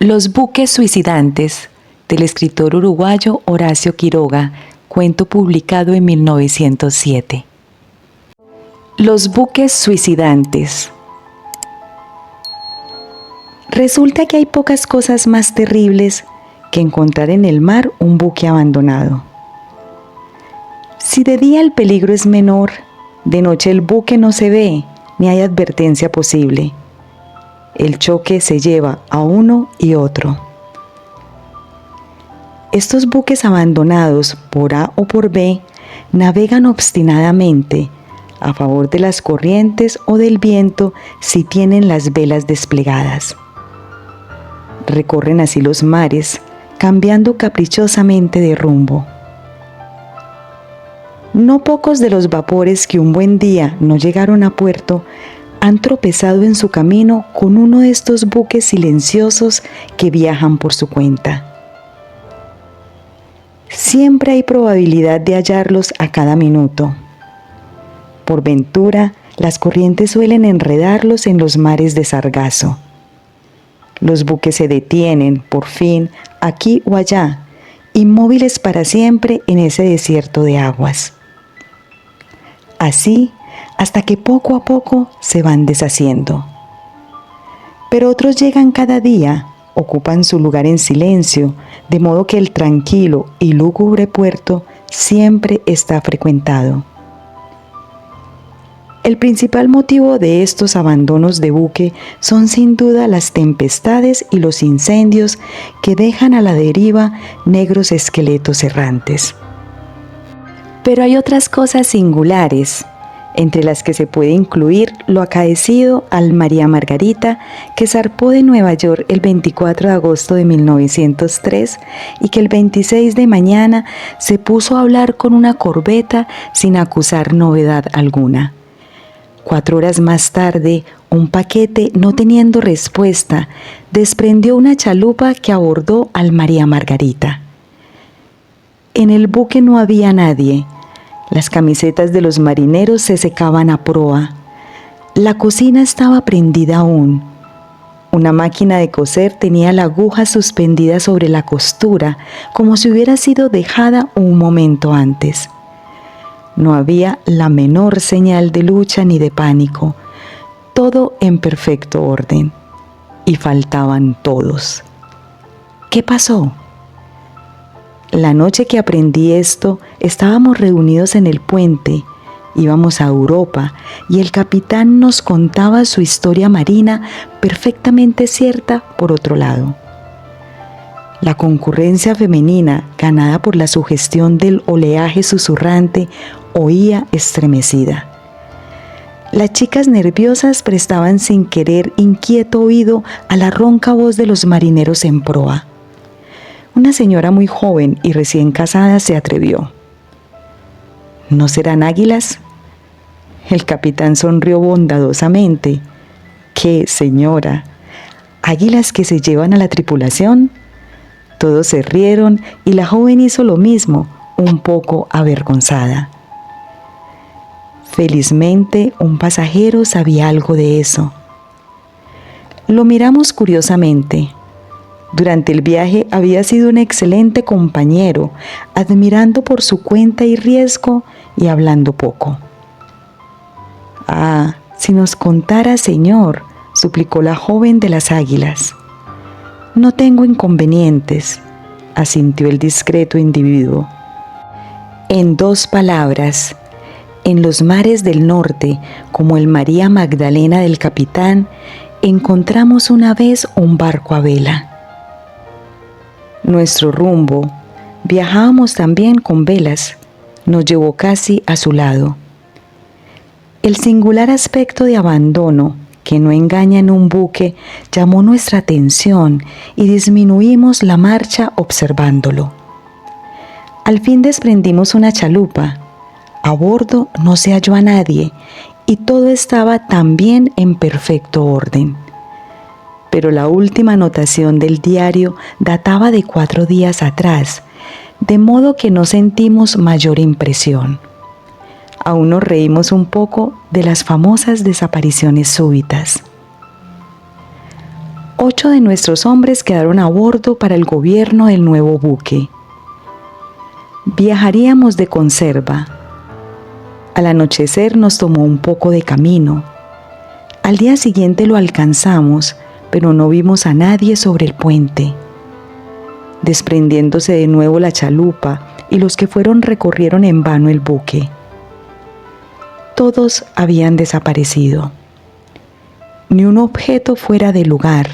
Los buques suicidantes, del escritor uruguayo Horacio Quiroga, cuento publicado en 1907. Los buques suicidantes. Resulta que hay pocas cosas más terribles que encontrar en el mar un buque abandonado. Si de día el peligro es menor, de noche el buque no se ve ni hay advertencia posible. El choque se lleva a uno y otro. Estos buques abandonados por A o por B navegan obstinadamente a favor de las corrientes o del viento si tienen las velas desplegadas. Recorren así los mares, cambiando caprichosamente de rumbo. No pocos de los vapores que un buen día no llegaron a puerto han tropezado en su camino con uno de estos buques silenciosos que viajan por su cuenta. Siempre hay probabilidad de hallarlos a cada minuto. Por ventura, las corrientes suelen enredarlos en los mares de sargazo. Los buques se detienen, por fin, aquí o allá, inmóviles para siempre en ese desierto de aguas. Así, hasta que poco a poco se van deshaciendo. Pero otros llegan cada día, ocupan su lugar en silencio, de modo que el tranquilo y lúgubre puerto siempre está frecuentado. El principal motivo de estos abandonos de buque son sin duda las tempestades y los incendios que dejan a la deriva negros esqueletos errantes. Pero hay otras cosas singulares, entre las que se puede incluir lo acaecido al María Margarita, que zarpó de Nueva York el 24 de agosto de 1903 y que el 26 de mañana se puso a hablar con una corbeta sin acusar novedad alguna. 4 horas más tarde, un paquete, no teniendo respuesta, desprendió una chalupa que abordó al María Margarita. En el buque no había nadie. Las camisetas de los marineros se secaban a proa. La cocina estaba prendida aún. Una máquina de coser tenía la aguja suspendida sobre la costura, como si hubiera sido dejada un momento antes. No había la menor señal de lucha ni de pánico. Todo en perfecto orden. Y faltaban todos. ¿Qué pasó? La noche que aprendí esto, estábamos reunidos en el puente, íbamos a Europa y el capitán nos contaba su historia marina perfectamente cierta por otro lado. La concurrencia femenina, ganada por la sugestión del oleaje susurrante, oía estremecida. Las chicas nerviosas prestaban sin querer inquieto oído a la ronca voz de los marineros en proa. Una señora muy joven y recién casada se atrevió. ¿No serán águilas? El capitán sonrió bondadosamente. ¿Qué, señora? ¿Águilas que se llevan a la tripulación? Todos se rieron y la joven hizo lo mismo, un poco avergonzada. Felizmente, un pasajero sabía algo de eso. Lo miramos curiosamente. Durante el viaje había sido un excelente compañero, admirando por su cuenta y riesgo y hablando poco. «Ah, si nos contara, señor», suplicó la joven de las águilas. «No tengo inconvenientes», asintió el discreto individuo. En 2 palabras, en los mares del norte, como el María Magdalena del capitán, encontramos una vez un barco a vela. Nuestro rumbo, viajábamos también con velas, nos llevó casi a su lado. El singular aspecto de abandono que no engaña en un buque llamó nuestra atención y disminuimos la marcha observándolo. Al fin desprendimos una chalupa. A bordo no se halló a nadie y todo estaba también en perfecto orden. Pero la última anotación del diario databa de 4 días atrás, de modo que no sentimos mayor impresión. Aún nos reímos un poco de las famosas desapariciones súbitas. 8 de nuestros hombres quedaron a bordo para el gobierno del nuevo buque. Viajaríamos de conserva. Al anochecer nos tomó un poco de camino. Al día siguiente lo alcanzamos, pero no vimos a nadie sobre el puente. Desprendiéndose de nuevo la chalupa, y los que fueron recorrieron en vano el buque. Todos habían desaparecido. Ni un objeto fuera de lugar.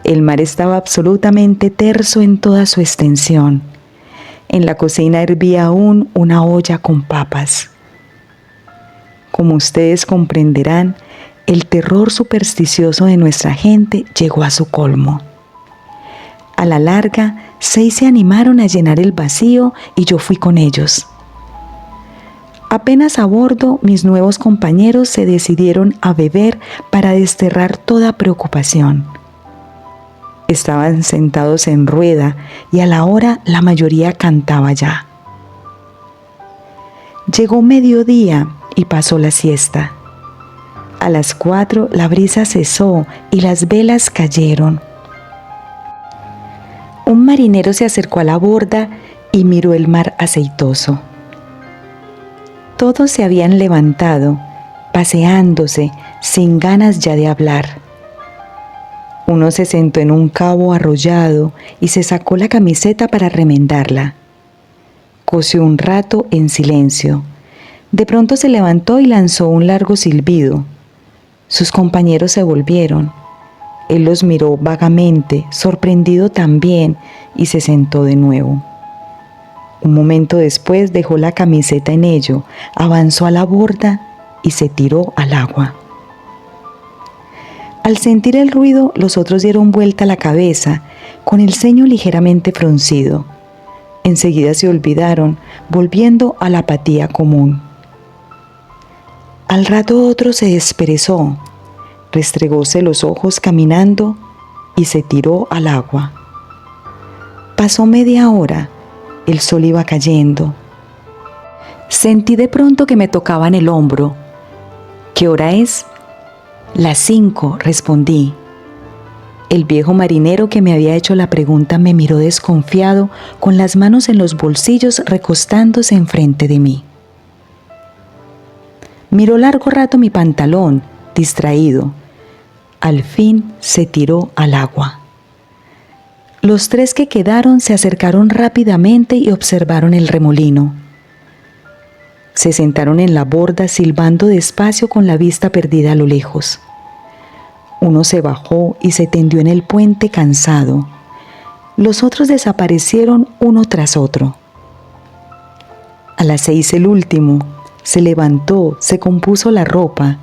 El mar estaba absolutamente terso en toda su extensión. En la cocina hervía aún una olla con papas. Como ustedes comprenderán, el terror supersticioso de nuestra gente llegó a su colmo. A la larga, 6 se animaron a llenar el vacío y yo fui con ellos. Apenas a bordo, mis nuevos compañeros se decidieron a beber para desterrar toda preocupación. Estaban sentados en rueda y a la hora la mayoría cantaba ya. Llegó mediodía y pasó la siesta. A las 4 la brisa cesó y las velas cayeron. Un marinero se acercó a la borda y miró el mar aceitoso. Todos se habían levantado, paseándose, sin ganas ya de hablar. Uno se sentó en un cabo arrollado y se sacó la camiseta para remendarla. Cosió un rato en silencio. De pronto se levantó y lanzó un largo silbido. Sus compañeros se volvieron. Él los miró vagamente, sorprendido también, y se sentó de nuevo. Un momento después dejó la camiseta en ello, avanzó a la borda y se tiró al agua. Al sentir el ruido, los otros dieron vuelta la cabeza, con el ceño ligeramente fruncido. Enseguida se olvidaron, volviendo a la apatía común. Al rato otro se desperezó, restregóse los ojos caminando y se tiró al agua. Pasó media hora, el sol iba cayendo. Sentí de pronto que me tocaban el hombro. ¿Qué hora es? Las 5, respondí. El viejo marinero que me había hecho la pregunta me miró desconfiado, con las manos en los bolsillos recostándose enfrente de mí. Miró largo rato mi pantalón, distraído. Al fin se tiró al agua. Los 3 que quedaron se acercaron rápidamente y observaron el remolino. Se sentaron en la borda silbando despacio con la vista perdida a lo lejos. Uno se bajó y se tendió en el puente cansado. Los otros desaparecieron uno tras otro. A las 6 el último se levantó, se compuso la ropa,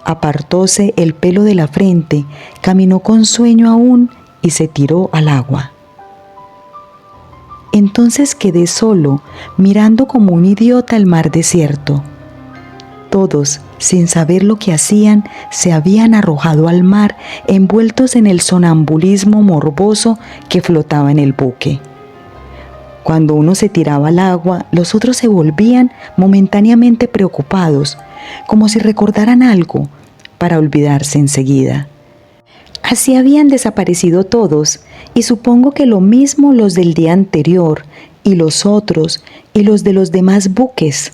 apartóse el pelo de la frente, caminó con sueño aún y se tiró al agua. Entonces quedé solo, mirando como un idiota el mar desierto. Todos, sin saber lo que hacían, se habían arrojado al mar, envueltos en el sonambulismo morboso que flotaba en el buque. Cuando uno se tiraba al agua, los otros se volvían momentáneamente preocupados, como si recordaran algo, para olvidarse enseguida. Así habían desaparecido todos, y supongo que lo mismo los del día anterior, y los otros, y los de los demás buques.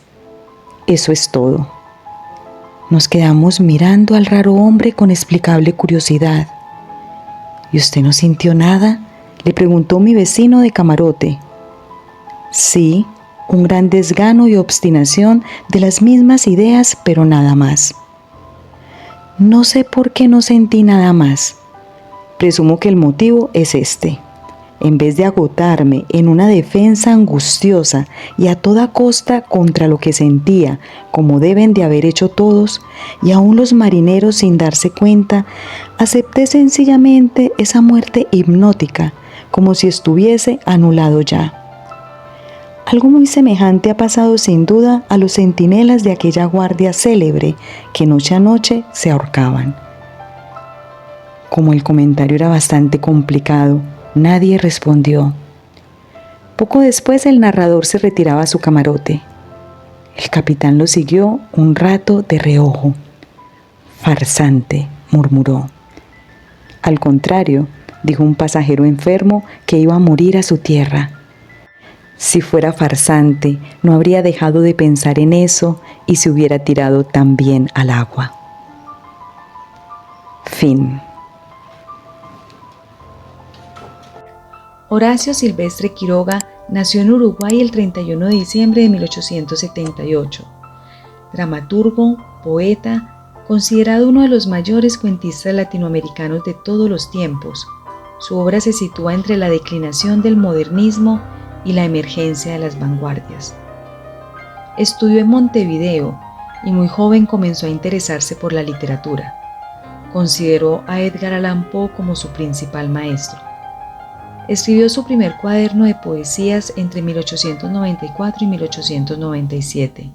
Eso es todo. Nos quedamos mirando al raro hombre con explicable curiosidad. ¿Y usted no sintió nada?, le preguntó mi vecino de camarote. Sí, un gran desgano y obstinación de las mismas ideas, pero nada más. No sé por qué no sentí nada más. Presumo que el motivo es este. En vez de agotarme en una defensa angustiosa y a toda costa contra lo que sentía, como deben de haber hecho todos, y aún los marineros sin darse cuenta, acepté sencillamente esa muerte hipnótica, como si estuviese anulado ya. Algo muy semejante ha pasado sin duda a los centinelas de aquella guardia célebre que noche a noche se ahorcaban. Como el comentario era bastante complicado, nadie respondió. Poco después el narrador se retiraba a su camarote. El capitán lo siguió un rato de reojo. Farsante, murmuró. Al contrario, dijo un pasajero enfermo que iba a morir a su tierra. Si fuera farsante, no habría dejado de pensar en eso y se hubiera tirado también al agua. Fin. Horacio Silvestre Quiroga nació en Uruguay el 31 de diciembre de 1878. Dramaturgo, poeta, considerado uno de los mayores cuentistas latinoamericanos de todos los tiempos. Su obra se sitúa entre la declinación del modernismo y la emergencia de las vanguardias. Estudió en Montevideo y muy joven comenzó a interesarse por la literatura. Consideró a Edgar Allan Poe como su principal maestro. Escribió su primer cuaderno de poesías entre 1894 y 1897.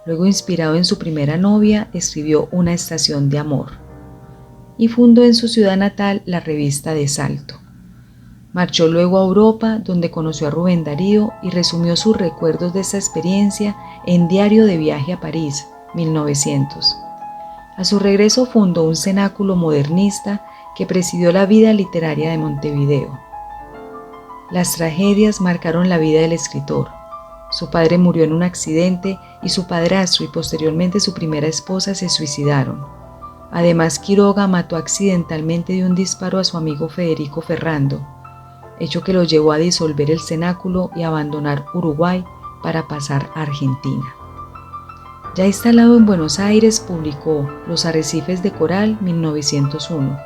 Luego, inspirado en su primera novia, escribió Una estación de amor y fundó en su ciudad natal la revista de Salto. Marchó luego a Europa, donde conoció a Rubén Darío y resumió sus recuerdos de esta experiencia en Diario de viaje a París, 1900. A su regreso fundó un cenáculo modernista que presidió la vida literaria de Montevideo. Las tragedias marcaron la vida del escritor. Su padre murió en un accidente y su padrastro y posteriormente su primera esposa se suicidaron. Además, Quiroga mató accidentalmente de un disparo a su amigo Federico Ferrando, hecho que lo llevó a disolver el cenáculo y abandonar Uruguay para pasar a Argentina. Ya instalado en Buenos Aires, publicó Los arrecifes de coral, 1901,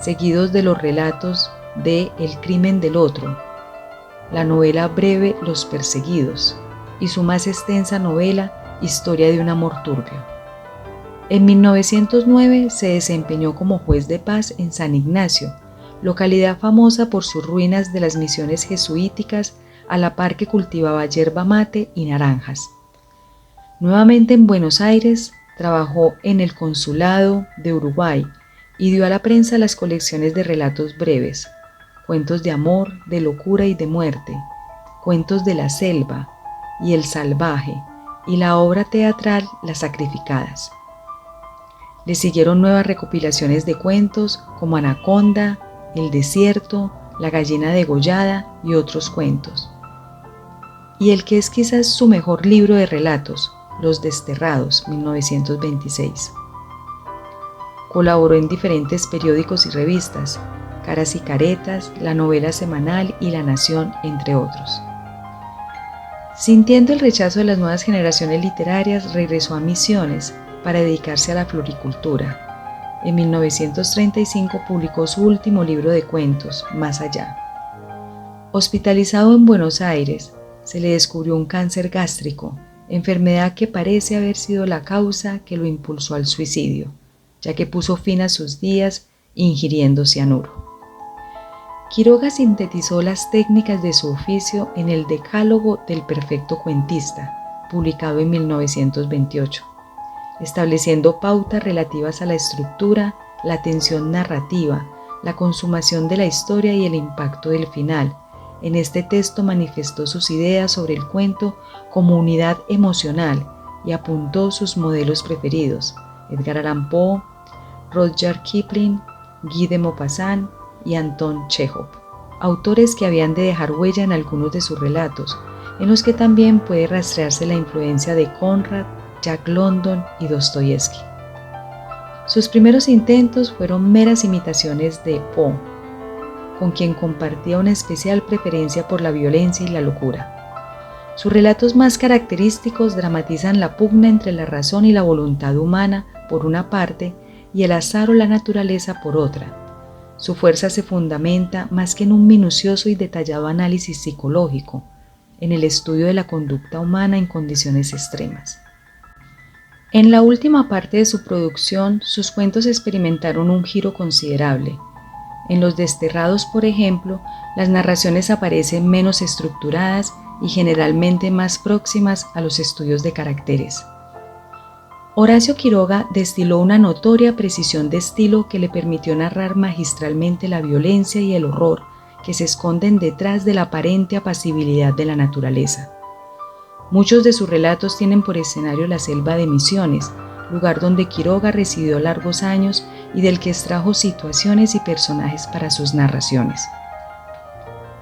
seguidos de los relatos de El crimen del otro, la novela breve Los perseguidos y su más extensa novela Historia de un amor turbio. En 1909 se desempeñó como juez de paz en San Ignacio, localidad famosa por sus ruinas de las misiones jesuíticas, a la par que cultivaba yerba mate y naranjas. Nuevamente en Buenos Aires, trabajó en el Consulado de Uruguay y dio a la prensa las colecciones de relatos breves, cuentos de amor, de locura y de muerte, cuentos de la selva y el salvaje, y la obra teatral Las sacrificadas. Le siguieron nuevas recopilaciones de cuentos como Anaconda, El desierto, La gallina degollada y otros cuentos. Y el que es quizás su mejor libro de relatos, Los desterrados, 1926. Colaboró en diferentes periódicos y revistas, Caras y Caretas, La Novela Semanal y La Nación, entre otros. Sintiendo el rechazo de las nuevas generaciones literarias, regresó a Misiones para dedicarse a la floricultura. En 1935 publicó su último libro de cuentos, Más allá. Hospitalizado en Buenos Aires, se le descubrió un cáncer gástrico, enfermedad que parece haber sido la causa que lo impulsó al suicidio, ya que puso fin a sus días ingiriendo cianuro. Quiroga sintetizó las técnicas de su oficio en el Decálogo del Perfecto Cuentista, publicado en 1928, estableciendo pautas relativas a la estructura, la tensión narrativa, la consumación de la historia y el impacto del final. En este texto manifestó sus ideas sobre el cuento como unidad emocional y apuntó sus modelos preferidos: Edgar Allan Poe, Rudyard Kipling, Guy de Maupassant y Anton Chejov, autores que habían de dejar huella en algunos de sus relatos, en los que también puede rastrearse la influencia de Conrad, Jack London y Dostoyevsky. Sus primeros intentos fueron meras imitaciones de Poe, con quien compartía una especial preferencia por la violencia y la locura. Sus relatos más característicos dramatizan la pugna entre la razón y la voluntad humana por una parte y el azar o la naturaleza por otra. Su fuerza se fundamenta más que en un minucioso y detallado análisis psicológico, en el estudio de la conducta humana en condiciones extremas. En la última parte de su producción, sus cuentos experimentaron un giro considerable. En Los desterrados, por ejemplo, las narraciones aparecen menos estructuradas y generalmente más próximas a los estudios de caracteres. Horacio Quiroga destiló una notoria precisión de estilo que le permitió narrar magistralmente la violencia y el horror que se esconden detrás de la aparente apacibilidad de la naturaleza. Muchos de sus relatos tienen por escenario la selva de Misiones, lugar donde Quiroga residió largos años y del que extrajo situaciones y personajes para sus narraciones.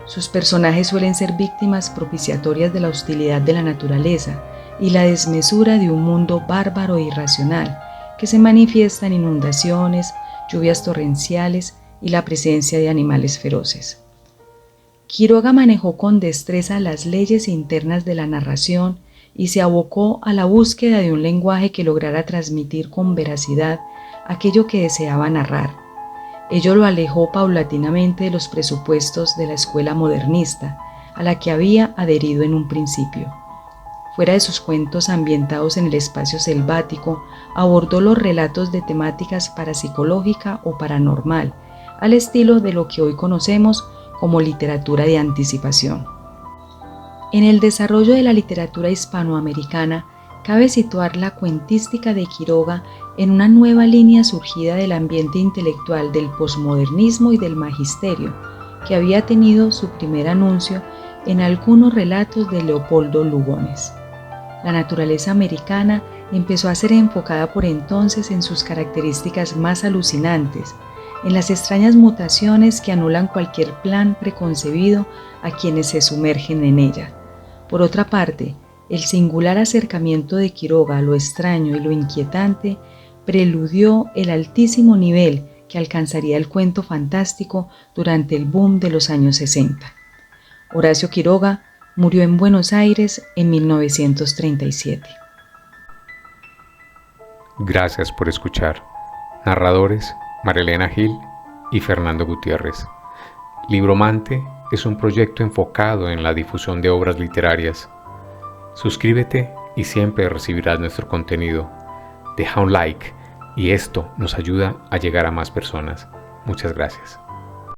Sus personajes suelen ser víctimas propiciatorias de la hostilidad de la naturaleza y la desmesura de un mundo bárbaro e irracional que se manifiesta en inundaciones, lluvias torrenciales y la presencia de animales feroces. Quiroga manejó con destreza las leyes internas de la narración y se abocó a la búsqueda de un lenguaje que lograra transmitir con veracidad aquello que deseaba narrar. Ello lo alejó paulatinamente de los presupuestos de la escuela modernista, a la que había adherido en un principio. Fuera de sus cuentos ambientados en el espacio selvático, abordó los relatos de temáticas parapsicológica o paranormal, al estilo de lo que hoy conocemos como literatura de anticipación. En el desarrollo de la literatura hispanoamericana, cabe situar la cuentística de Quiroga en una nueva línea surgida del ambiente intelectual del posmodernismo y del magisterio, que había tenido su primer anuncio en algunos relatos de Leopoldo Lugones. La naturaleza americana empezó a ser enfocada por entonces en sus características más alucinantes, en las extrañas mutaciones que anulan cualquier plan preconcebido a quienes se sumergen en ella. Por otra parte, el singular acercamiento de Quiroga a lo extraño y lo inquietante preludió el altísimo nivel que alcanzaría el cuento fantástico durante el boom de los años 60. Horacio Quiroga murió en Buenos Aires en 1937. Gracias por escuchar. Narradores: Marilena Gil y Fernando Gutiérrez. Libromante es un proyecto enfocado en la difusión de obras literarias. Suscríbete y siempre recibirás nuestro contenido. Deja un like y esto nos ayuda a llegar a más personas. Muchas gracias.